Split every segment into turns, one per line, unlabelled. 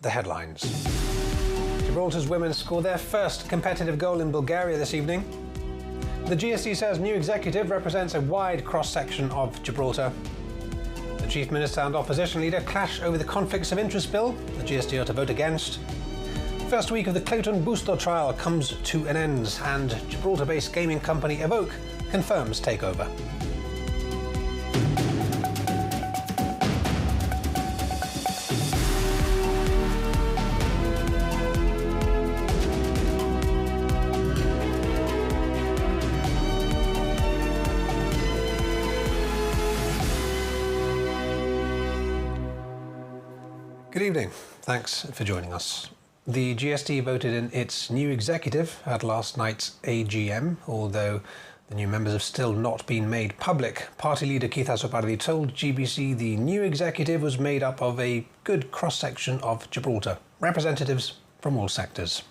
The headlines. Gibraltar's women scored their first competitive goal in Bulgaria this evening. The GST says new executive represents a wide cross-section of Gibraltar. The Chief Minister and opposition leader clash over the conflicts of interest bill the GST are to vote against. First week of the Clayton Booster trial comes to an end, and Gibraltar-based gaming company Evoke confirms takeover. Good evening. Thanks for joining us. The GST voted in its new executive at last night's AGM, although the new members have still not been made public. Party leader Keith Asopardi told GBC the new executive was made up of a good cross-section of Gibraltar, representatives from all sectors.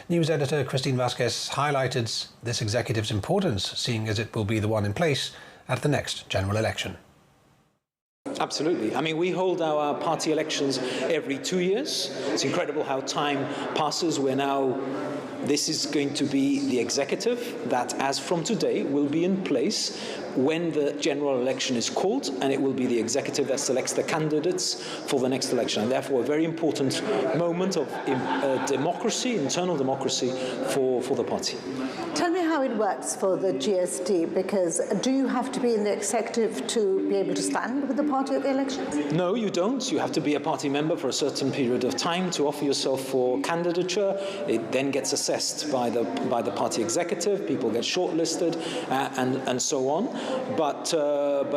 News editor Christine Vasquez highlighted this executive's importance, seeing as it will be the one in place at the next general election.
Absolutely. I mean, we hold our party elections every 2 years. It's incredible how time passes. This is going to be the executive that, as from today, will be in place when the general election is called, and it will be the executive that selects the candidates for the next election. And therefore, a very important moment of democracy, internal democracy for the party.
Tell me how it works for the GST, because do you have to be in the executive to be able to stand with the party at the elections?
No, you don't. You have to be a party member for a certain period of time to offer yourself for candidature. It then gets assessed by the party executive. People get shortlisted and so on. But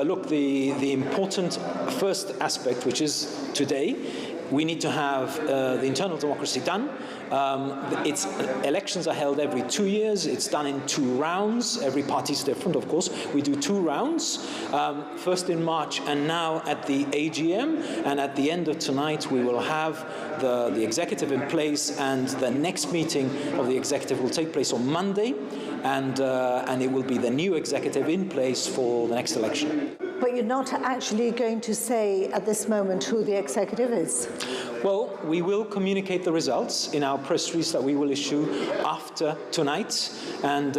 look, the important first aspect, which is today, we need to have the internal democracy done. Elections are held every 2 years. It's done in 2 rounds. Every party is different, of course. We do 2 rounds, first in March and now at the AGM. And at the end of tonight, we will have the executive in place, and the next meeting of the executive will take place on Monday, and it will be the new executive in place for the next election.
But you're not actually going to say at this moment who the executive is?
Well, we will communicate the results in our press release that we will issue after tonight, and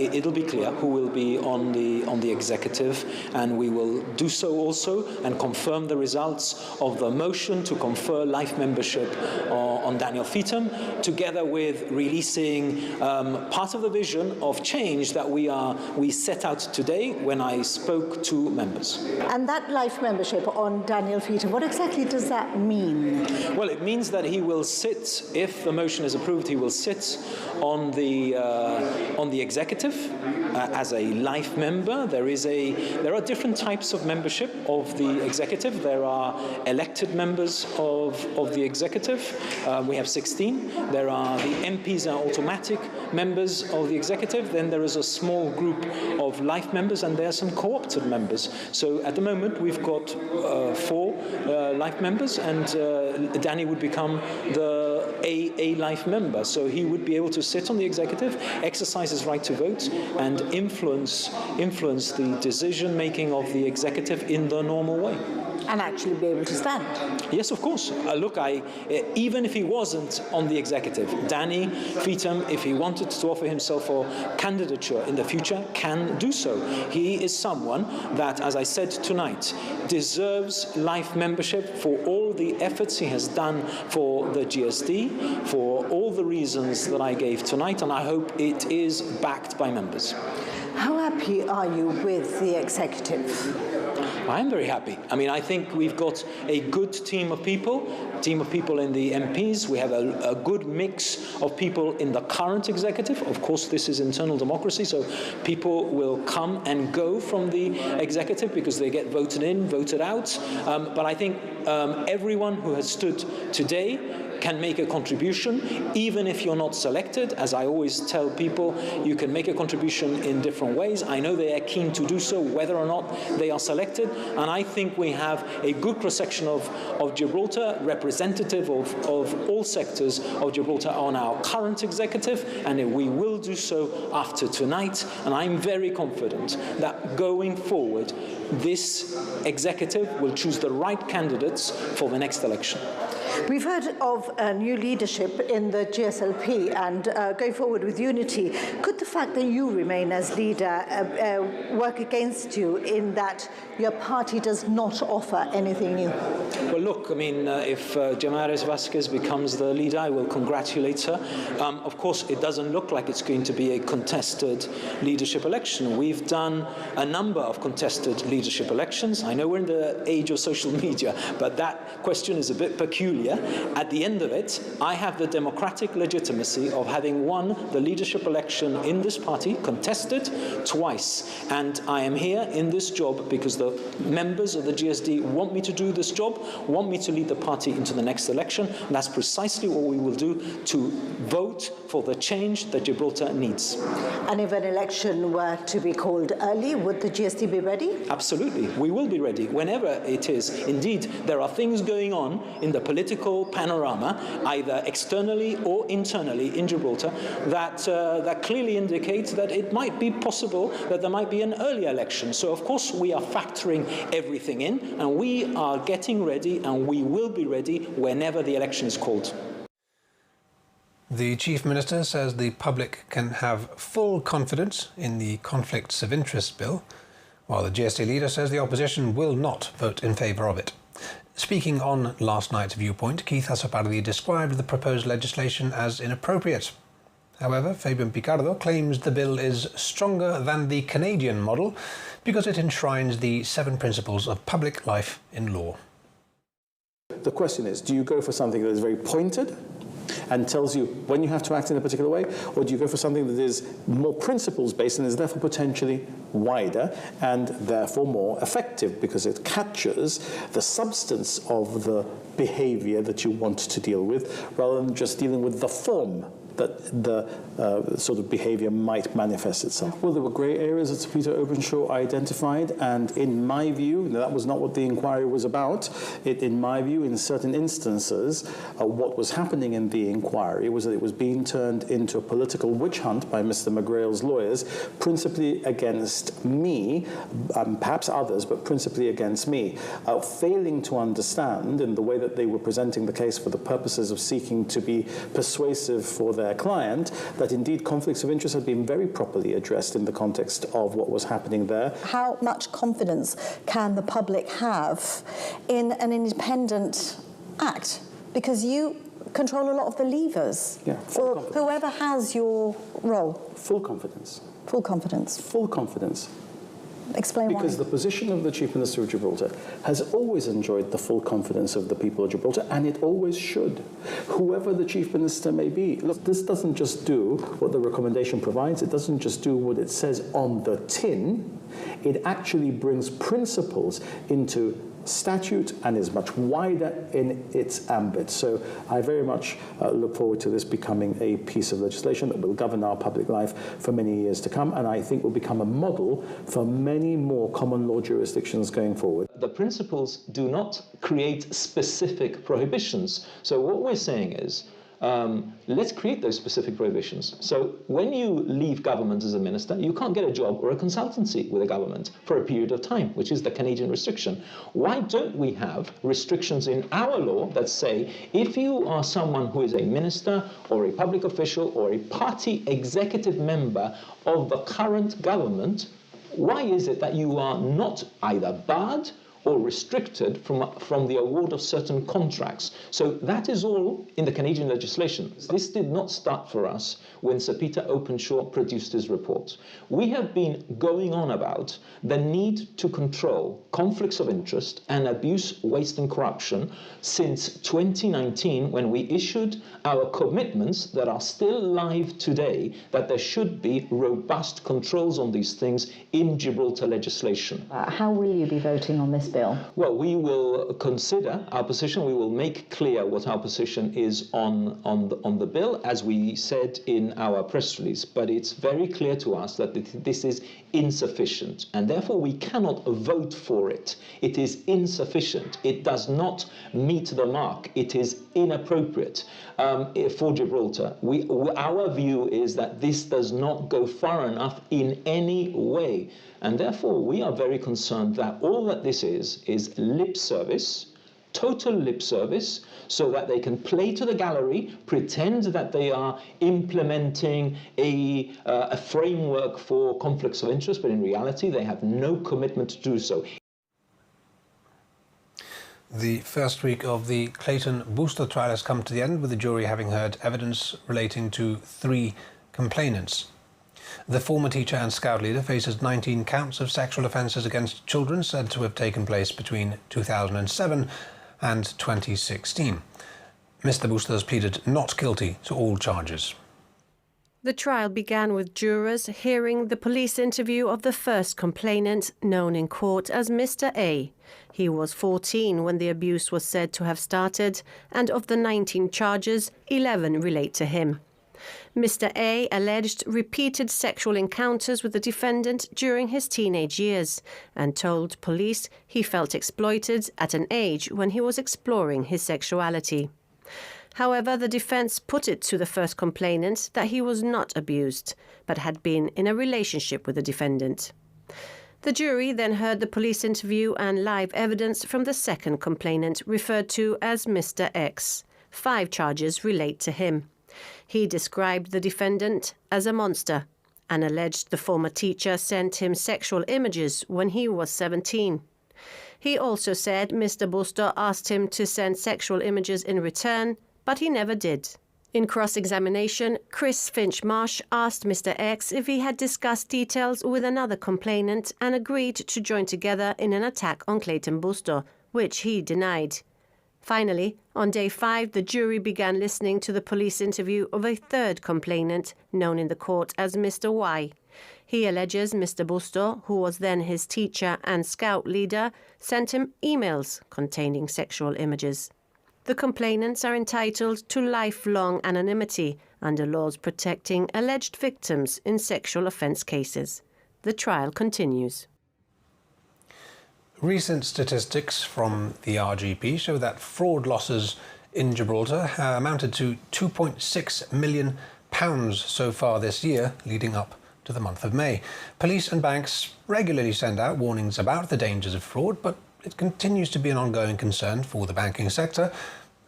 it'll be clear who will be on the executive, and we will do so also and confirm the results of the motion to confer life membership on Daniel Feetham, together with releasing part of the vision of change that we set out today when I spoke to members.
And that life membership on Daniel Feetham, what exactly does that mean?
Well, it means that he will sit, if the motion is approved, he will sit on the executive as a life member. There are different types of membership of the executive. There are elected members of the executive. We have 16. There are the MPs are automatic members of the executive. Then there is a small group of life members, and there are some co-opted members. So at the moment, we've got 4 life members, and Danny would become a life member. So he would be able to sit on the executive, exercise his right to vote, and influence the decision-making of the executive in the normal way.
And actually be able to stand?
Yes, of course. Look, even if he wasn't on the executive, Danny Feetham, if he wanted to offer himself for candidature in the future, can do so. He is someone that, as I said tonight, deserves life membership for all the efforts he has done for the GST, for all the reasons that I gave tonight, and I hope it is backed by members.
How happy are you with the executive?
I am very happy. I mean, I think we've got a good team of people in the MPs. We have a good mix of people in the current executive. Of course, this is internal democracy, so people will come and go from the executive because they get voted in, voted out. But I think everyone who has stood today can make a contribution, even if you're not selected. As I always tell people, you can make a contribution in different ways. I know they are keen to do so, whether or not they are selected. And I think we have a good cross-section of Gibraltar, representative of all sectors of Gibraltar on our current executive, and we will do so after tonight. And I'm very confident that going forward, this executive will choose the right candidates for the next election.
We've heard of new leadership in the GSLP and going forward with unity. Could the fact that you remain as leader work against you in that your party does not offer anything new?
Well, look, I mean, if Damaris Vasquez becomes the leader, I will congratulate her. Of course, it doesn't look like it's going to be a contested leadership election. We've done a number of contested leadership elections. I know we're in the age of social media, but that question is a bit peculiar. At the end of it, I have the democratic legitimacy of having won the leadership election in this party, contested twice. And I am here in this job because the members of the GSD want me to do this job, want me to lead the party into the next election. And that's precisely what we will do to vote for the change that Gibraltar needs.
And if an election were to be called early, would the GSD be ready?
Absolutely. We will be ready whenever it is. Indeed, there are things going on in the political panorama, either externally or internally in Gibraltar, that clearly indicate that it might be possible that there might be an early election. So, of course, we are factoring everything in, and we are getting ready, and we will be ready whenever the election is called.
The Chief Minister says the public can have full confidence in the Conflicts of Interest Bill, while the GSD leader says the opposition will not vote in favour of it. Speaking on last night's Viewpoint, Keith Asopardi described the proposed legislation as inappropriate. However, Fabian Picardo claims the bill is stronger than the Canadian model because it enshrines the 7 principles of public life in law.
The question is, do you go for something that is very pointed and tells you when you have to act in a particular way, or do you go for something that is more principles-based and is therefore potentially wider and therefore more effective because it captures the substance of the behavior that you want to deal with rather than just dealing with the form that the sort of behavior might manifest itself? Well, there were grey areas that Sir Peter Openshaw identified, and in my view, that was not what the inquiry was about. In my view, in certain instances, what was happening in the inquiry was that it was being turned into a political witch hunt by Mr. McGrail's lawyers, principally against me, perhaps others, but principally against me, failing to understand in the way that they were presenting the case for the purposes of seeking to be persuasive for their client, that indeed conflicts of interest had been very properly addressed in the context of what was happening there.
How much confidence can the public have in an independent act? Because you control a lot of the levers.
Yeah,
or whoever has your role.
Full confidence.
Full confidence.
Full confidence.
Explain why.
Because the position of the Chief Minister of Gibraltar has always enjoyed the full confidence of the people of Gibraltar, and it always should, whoever the Chief Minister may be. Look, this doesn't just do what the recommendation provides, it doesn't just do what it says on the tin, it actually brings principles into statute and is much wider in its ambit. So I very much look forward to this becoming a piece of legislation that will govern our public life for many years to come, and I think will become a model for many more common law jurisdictions going forward.
The principles do not create specific prohibitions. So what we're saying is, let's create those specific prohibitions. So when you leave government as a minister, you can't get a job or a consultancy with a government for a period of time, which is the Canadian restriction. Why don't we have restrictions in our law that say, if you are someone who is a minister or a public official or a party executive member of the current government, why is it that you are not either barred or restricted from the award of certain contracts? So that is all in the Canadian legislation. This did not start for us when Sir Peter Openshaw produced his report. We have been going on about the need to control conflicts of interest and abuse, waste and corruption since 2019, when we issued our commitments that are still live today, that there should be robust controls on these things in Gibraltar legislation.
How will you be voting on this bill?
Well, we will consider our position. We will make clear what our position is on the bill, as we said in our press release. But it's very clear to us that this is insufficient, and therefore we cannot vote for it. It is insufficient. It does not meet the mark. It is inappropriate for Gibraltar. Our view is that this does not go far enough in any way. And therefore, we are very concerned that all that this is lip service total lip service so that they can play to the gallery, pretend that they are implementing a framework for conflicts of interest, but in reality they have no commitment to do so.
The first week of the Clayton Booster trial has come to the end, with the jury having heard evidence relating to 3 complainants. The former teacher and scout leader faces 19 counts of sexual offences against children said to have taken place between 2007 and 2016. Mr. Booster has pleaded not guilty to all charges.
The trial began with jurors hearing the police interview of the first complainant, known in court as Mr. A. He was 14 when the abuse was said to have started, and of the 19 charges, 11 relate to him. Mr. A alleged repeated sexual encounters with the defendant during his teenage years and told police he felt exploited at an age when he was exploring his sexuality. However, the defence put it to the first complainant that he was not abused, but had been in a relationship with the defendant. The jury then heard the police interview and live evidence from the second complainant, referred to as Mr. X. 5 charges relate to him. He described the defendant as a monster and alleged the former teacher sent him sexual images when he was 17. He also said Mr. Booster asked him to send sexual images in return, but he never did. In cross-examination, Chris Finch-Marsh asked Mr. X if he had discussed details with another complainant and agreed to join together in an attack on Clayton Booster, which he denied. Finally, on day 5, the jury began listening to the police interview of a third complainant, known in the court as Mr. Y. He alleges Mr. Booster, who was then his teacher and scout leader, sent him emails containing sexual images. The complainants are entitled to lifelong anonymity under laws protecting alleged victims in sexual offence cases. The trial continues.
Recent statistics from the RGP show that fraud losses in Gibraltar amounted to £2.6 million so far this year, leading up to the month of May. Police and banks regularly send out warnings about the dangers of fraud, but it continues to be an ongoing concern for the banking sector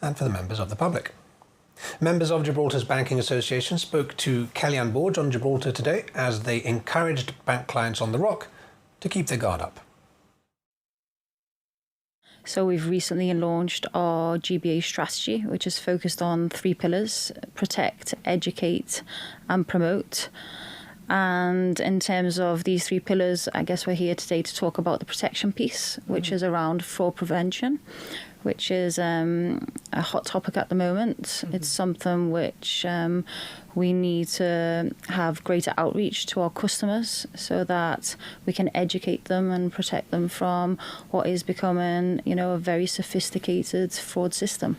and for the members of the public. Members of Gibraltar's Banking Association spoke to Kellyanne Borge on Gibraltar Today as they encouraged bank clients on the Rock to keep their guard up.
So we've recently launched our GBA strategy, which is focused on 3 pillars: protect, educate and promote. And in terms of these 3 pillars, I guess we're here today to talk about the protection piece, which is around fraud prevention, which is a hot topic at the moment. It's something which we need to have greater outreach to our customers so that we can educate them and protect them from what is becoming, a very sophisticated fraud system.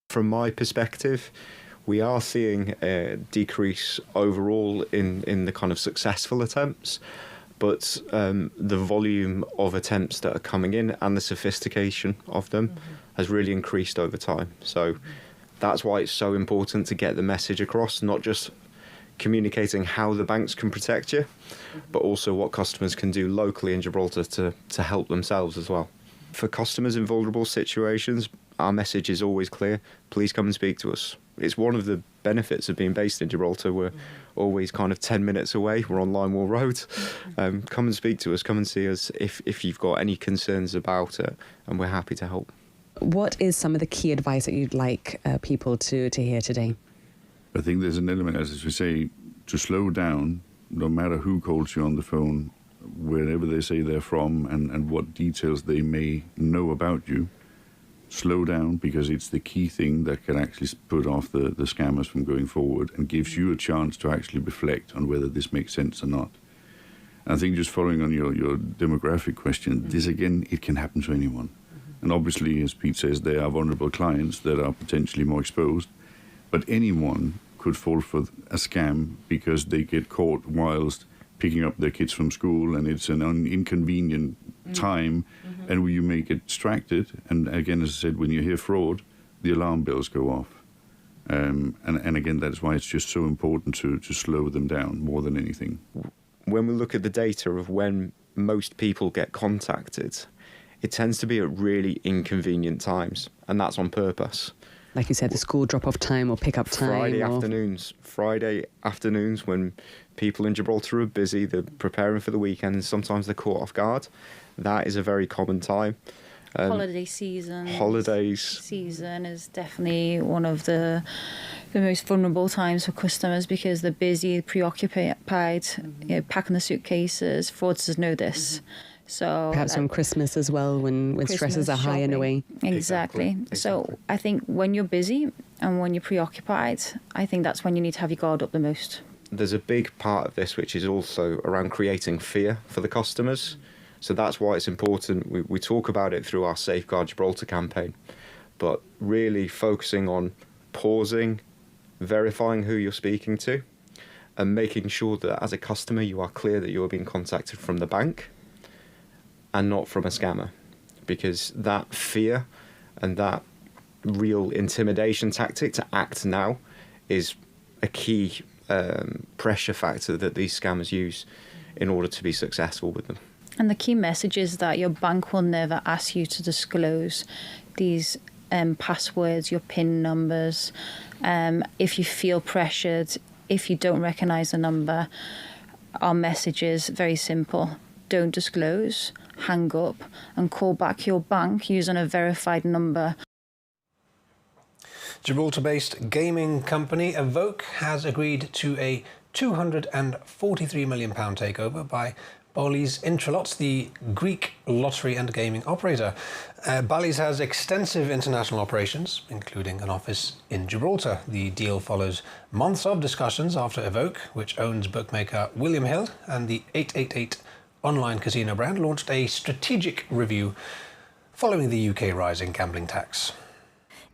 From my perspective, we are seeing a decrease overall in the kind of successful attempts, but the volume of attempts that are coming in and the sophistication of them has really increased over time. So that's why it's so important to get the message across, not just communicating how the banks can protect you, but also what customers can do locally in Gibraltar to help themselves as well. For customers in vulnerable situations, our message is always clear: please come and speak to us. It's one of the benefits of being based in Gibraltar. We're always kind of 10 minutes away. We're on Line Wall Road. Come and speak to us. Come and see us if you've got any concerns about it, and we're happy to help.
What is some of the key advice that you'd like people to hear today?
I think there's an element, as we say, to slow down, no matter who calls you on the phone, wherever they say they're from and what details they may know about you. Slow down, because it's the key thing that can actually put off the scammers from going forward and gives you a chance to actually reflect on whether this makes sense or not. And I think just following on your demographic question, this again, it can happen to anyone. And obviously, as Pete says, there are vulnerable clients that are potentially more exposed, but anyone could fall for a scam because they get caught whilst picking up their kids from school, and it's an inconvenient time, and you may get distracted. And again, as I said, when you hear fraud, the alarm bells go off. And again, that's why it's just so important to slow them down more than anything.
When we look at the data of when most people get contacted, it tends to be at really inconvenient times, and that's on purpose.
Like you said, the school drop-off time or pick-up time.
Friday afternoons when people in Gibraltar are busy, they're preparing for the weekend, and sometimes they're caught off guard. That is a very common time.
Holiday season.
Holidays.
Season is definitely one of the most vulnerable times for customers because they're busy, preoccupied, packing the suitcases. Fraudsters know this. So
perhaps on Christmas as well, when stresses are high in a way.
Exactly. So I think when you're busy and when you're preoccupied, I think that's when you need to have your guard up the most.
There's a big part of this which is also around creating fear for the customers. So that's why it's important. We talk about it through our Safeguard Gibraltar campaign, but really focusing on pausing, verifying who you're speaking to, and making sure that as a customer you are clear that you're being contacted from the bank and not from a scammer, because that fear and that real intimidation tactic to act now is a key pressure factor that these scammers use in order to be successful with them.
And the key message is that your bank will never ask you to disclose these passwords, your PIN numbers. If you feel pressured, if you don't recognise the number, our message is very simple. Don't disclose, hang up, and call back your bank using a verified number.
Gibraltar-based gaming company Evoke has agreed to a £243 million takeover by Bally's Intralot, the Greek lottery and gaming operator. Bally's has extensive international operations, including an office in Gibraltar. The deal follows months of discussions after Evoke, which owns bookmaker William Hill and the 888 online casino brand, launched a strategic review following the UK rise in gambling tax.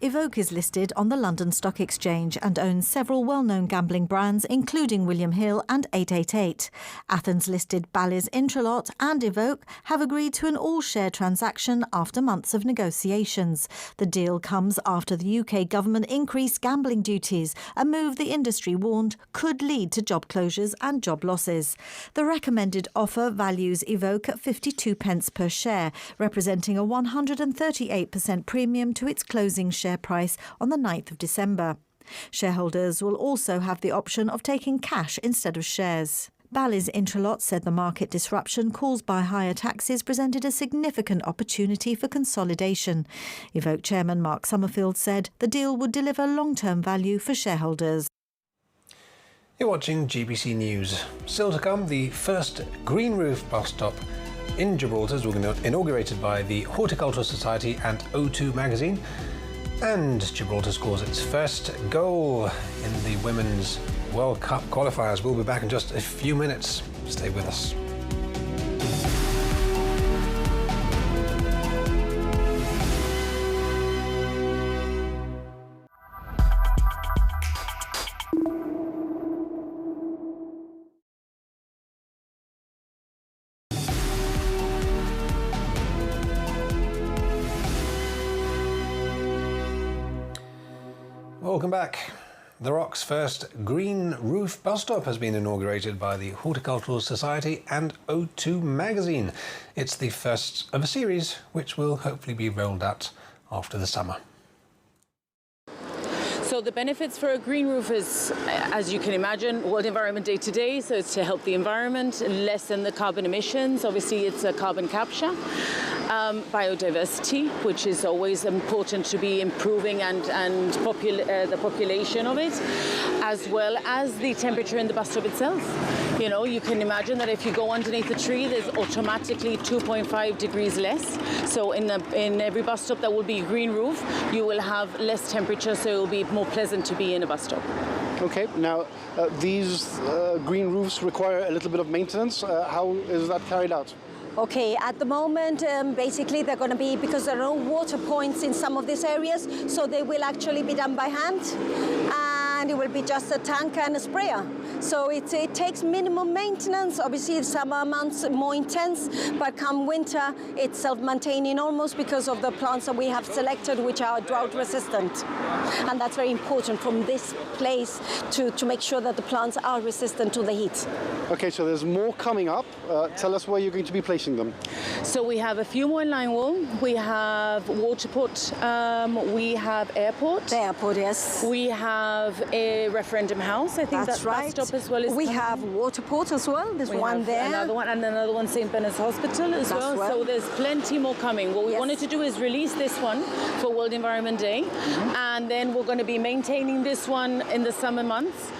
Evoke is listed on the London Stock Exchange and owns several well-known gambling brands, including William Hill and 888. Athens-listed Bally's Intralot and Evoke have agreed to an all-share transaction after months of negotiations. The deal comes after the UK government increased gambling duties, a move the industry warned could lead to job closures and job losses. The recommended offer values Evoke at 52 pence per share, representing a 138% premium to its closing share price on the 9th of December. Shareholders will also have the option of taking cash instead of shares. Bally's Intralot said the market disruption caused by higher taxes presented a significant opportunity for consolidation. Evoke chairman Mark Summerfield said the deal would deliver long-term value for shareholders.
You're watching GBC News. Still to come, the first green roof bus stop in Gibraltar is inaugurated by the Horticultural Society and O2 magazine. And Gibraltar scores its first goal in the Women's World Cup qualifiers. We'll be back in just a few minutes. Stay with us. Welcome back. The Rock's first green roof bus stop has been inaugurated by the Horticultural Society and O2 magazine. It's the first of a series which will hopefully be rolled out after the summer.
So the benefits for a green roof is, as you can imagine, World Environment Day today, so it's to help the environment, lessen the carbon emissions. Obviously, it's a carbon capture. Biodiversity, which is always important to be improving and the population of it, as well as the temperature in the bus stop itself. You know, you can imagine that if you go underneath a tree, there's automatically 2.5 degrees less. So in every bus stop that will be a green roof, you will have less temperature, so it will be more pleasant to be in a bus stop.
Okay, now these green roofs require a little bit of maintenance. How is that carried out?
Okay, at the moment, basically they're going to be, because there are no water points in some of these areas, so they will actually be done by hand, and it will be just a tank and a sprayer. So it takes minimum maintenance. Obviously, the summer months are more intense, but come winter, it's self-maintaining almost because of the plants that we have selected, which are drought resistant. And that's very important from this place to make sure that the plants are resistant to the heat.
Okay, so there's more coming up. Tell us where you're going to be placing them.
So we have a few more in Linewall. We have Waterport. We have Airport.
The airport, yes.
We have a referendum house. I think that's
right.
Bus stop as well.
We have Waterport as well. There's one there.
Another one, and another one, St. Bernard's Hospital as well. So there's plenty more coming. What we wanted to do is release this one for World Environment Day, and then we're going to be maintaining this one in the summer months.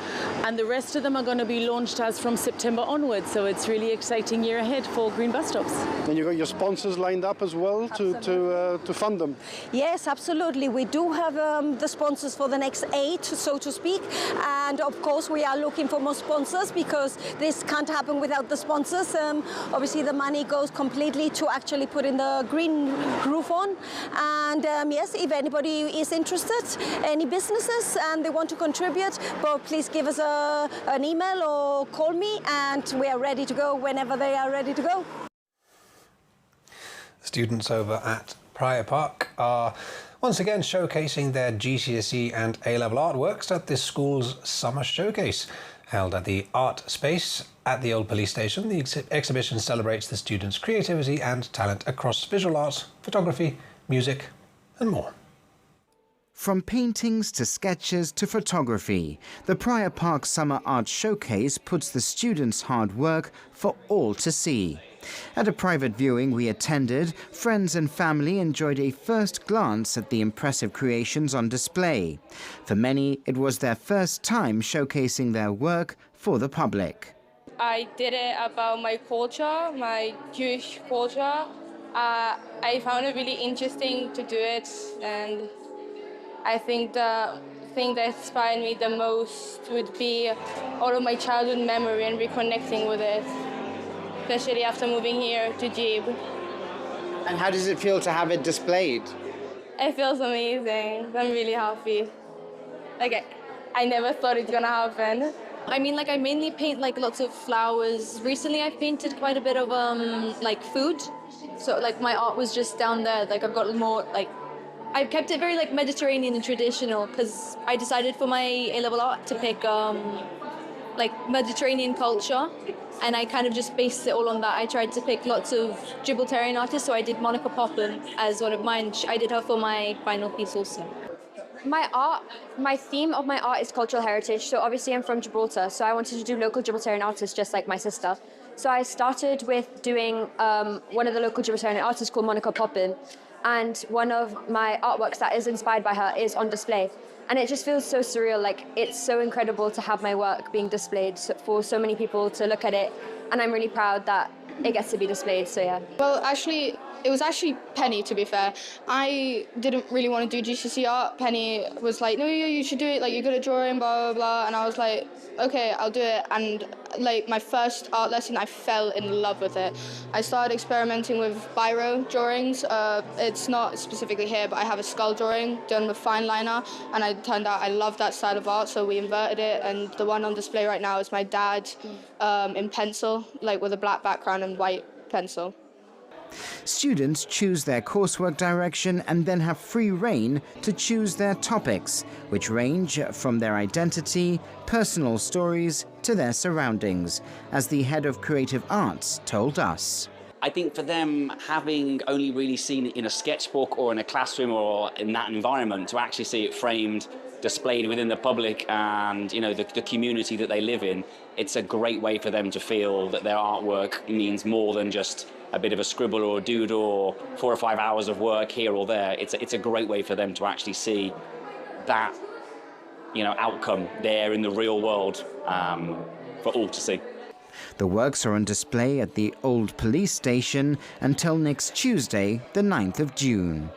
And the rest of them are going to be launched as from September onwards. So it's really exciting year ahead for green bus stops.
And you've got your sponsors lined up as well to fund them.
Yes, absolutely. We do have the sponsors for the next 8, so to speak. And of course, we are looking for more sponsors because this can't happen without the sponsors. Obviously, the money goes completely to actually putting the green roof on. And yes, if anybody is interested, any businesses, and they want to contribute, well, please give us an email or call me, and we are ready to go whenever they are ready to go.
Students over at Prior Park are once again showcasing their GCSE and A-level artworks at this school's summer showcase. Held at the Art Space at the Old Police Station, the exhibition celebrates the students' creativity and talent across visual art, photography, music and more.
From paintings to sketches to photography, the Prior Park Summer Art Showcase puts the students' hard work for all to see. At a private viewing we attended, friends and family enjoyed a first glance at the impressive creations on display. For many, it was their first time showcasing their work for the public.
I did it about my culture, my Jewish culture. I found it really interesting to do it, and I think the thing that inspired me the most would be all of my childhood memory and reconnecting with it, especially after moving here to Jeeb.
And how does it feel to have it displayed?
It feels amazing. I'm really happy. Like, I never thought it's gonna happen.
I mean, like, I mainly paint like lots of flowers. Recently I've painted quite a bit of like food. So like my art was just down there. Like I've got more like, I've kept it very like Mediterranean and traditional because I decided for my A-level art to pick like Mediterranean culture, and I kind of just based it all on that. I tried to pick lots of Gibraltarian artists, so I did Monica Poplin as one of mine. I did her for my final piece also.
My theme of my art is cultural heritage, so obviously I'm from Gibraltar, so I wanted to do local Gibraltarian artists just like my sister. So I started with doing one of the local Gibraltarian artists called Monica Poplin, and one of my artworks that is inspired by her is on display. And it just feels so surreal, like it's so incredible to have my work being displayed for so many people to look at it, and I'm really proud that it gets to be displayed, so yeah.
Well, actually, it was actually Penny, to be fair. I didn't really want to do GCSE art. Penny was like, no, you should do it, like you're good at drawing, blah, blah, blah. And I was like, okay, I'll do it. And like my first art lesson, I fell in love with it. I started experimenting with biro drawings. It's not specifically here, but I have a skull drawing done with fine liner, and it turned out I love that style of art, so we inverted it, and the one on display right now is my dad in pencil, like with a black background and white pencil.
Students choose their coursework direction and then have free rein to choose their topics, which range from their identity, personal stories, to their surroundings, as the head of creative arts told us.
I think for them, having only really seen it in a sketchbook or in a classroom or in that environment, to actually see it framed, displayed within the public and, you know, the community that they live in, it's a great way for them to feel that their artwork means more than just a bit of a scribble or a doodle or 4 or 5 hours of work here or there. It's a great way for them to actually see that, you know, outcome there in the real world for all to see.
The works are on display at the Old Police Station until next Tuesday, the 9th of June.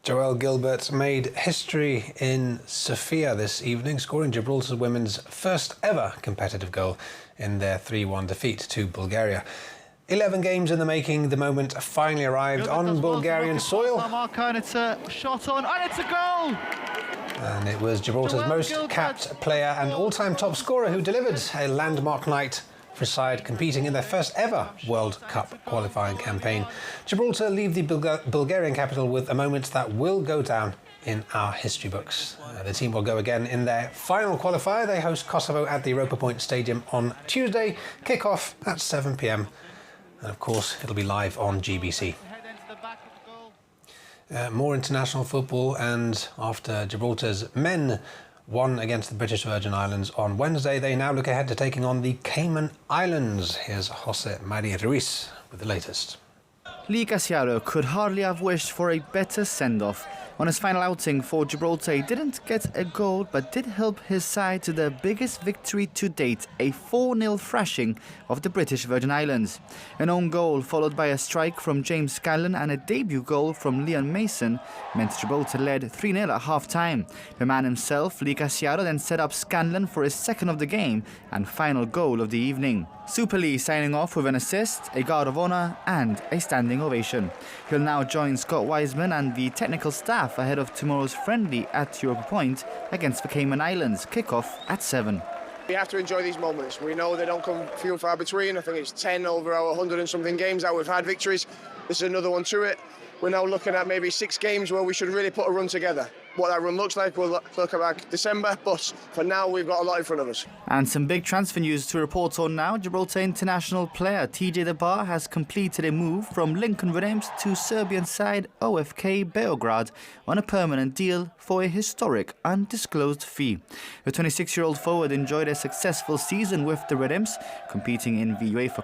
Joelle Gilbert made history in Sofia this evening, scoring Gibraltar women's first ever competitive goal in their 3-1 defeat to Bulgaria. 11 games in the making, the moment finally arrived on Bulgarian soil.
And it's a shot on, and it's a goal!
And it was Gibraltar's most capped player and all-time top scorer who delivered a landmark night for a side competing in their first ever World Cup qualifying campaign. Gibraltar leave the Bulgarian capital with a moment that will go down in our history books. The team will go again in their final qualifier. They host Kosovo at the Europa Point Stadium on Tuesday. Kick-off at 7 p.m. And of course, it'll be live on GBC. More international football, and after Gibraltar's men won against the British Virgin Islands on Wednesday, they now look ahead to taking on the Cayman Islands. Here's Jose Maria Ruiz with the latest.
Lee Casiaro could hardly have wished for a better send-off. On his final outing for Gibraltar, he didn't get a goal but did help his side to their biggest victory to date, a 4-0 thrashing of the British Virgin Islands. An own goal followed by a strike from James Scanlon and a debut goal from Leon Mason meant Gibraltar led 3-0 at half-time. The man himself, Lee Casiaro, then set up Scanlon for his second of the game and final goal of the evening. Super Lee signing off with an assist, a guard of honour and a standing ovation. He'll now join Scott Wiseman and the technical staff ahead of tomorrow's friendly at Europa Point against the Cayman Islands, kick-off at 7.
We have to enjoy these moments. We know they don't come few and far between. I think it's 10 over our 100 and something games that we've had victories. This is another one to it. We're now looking at maybe 6 games where we should really put a run together. What that run looks like, we'll look at December, but for now we've got a lot in front of us.
And some big transfer news to report on now. Gibraltar international player TJ DeBar has completed a move from Lincoln Red to Serbian side OFK Beograd on a permanent deal for a historic undisclosed fee. The 26-year-old forward enjoyed a successful season with the Red Imps, competing in the UEFA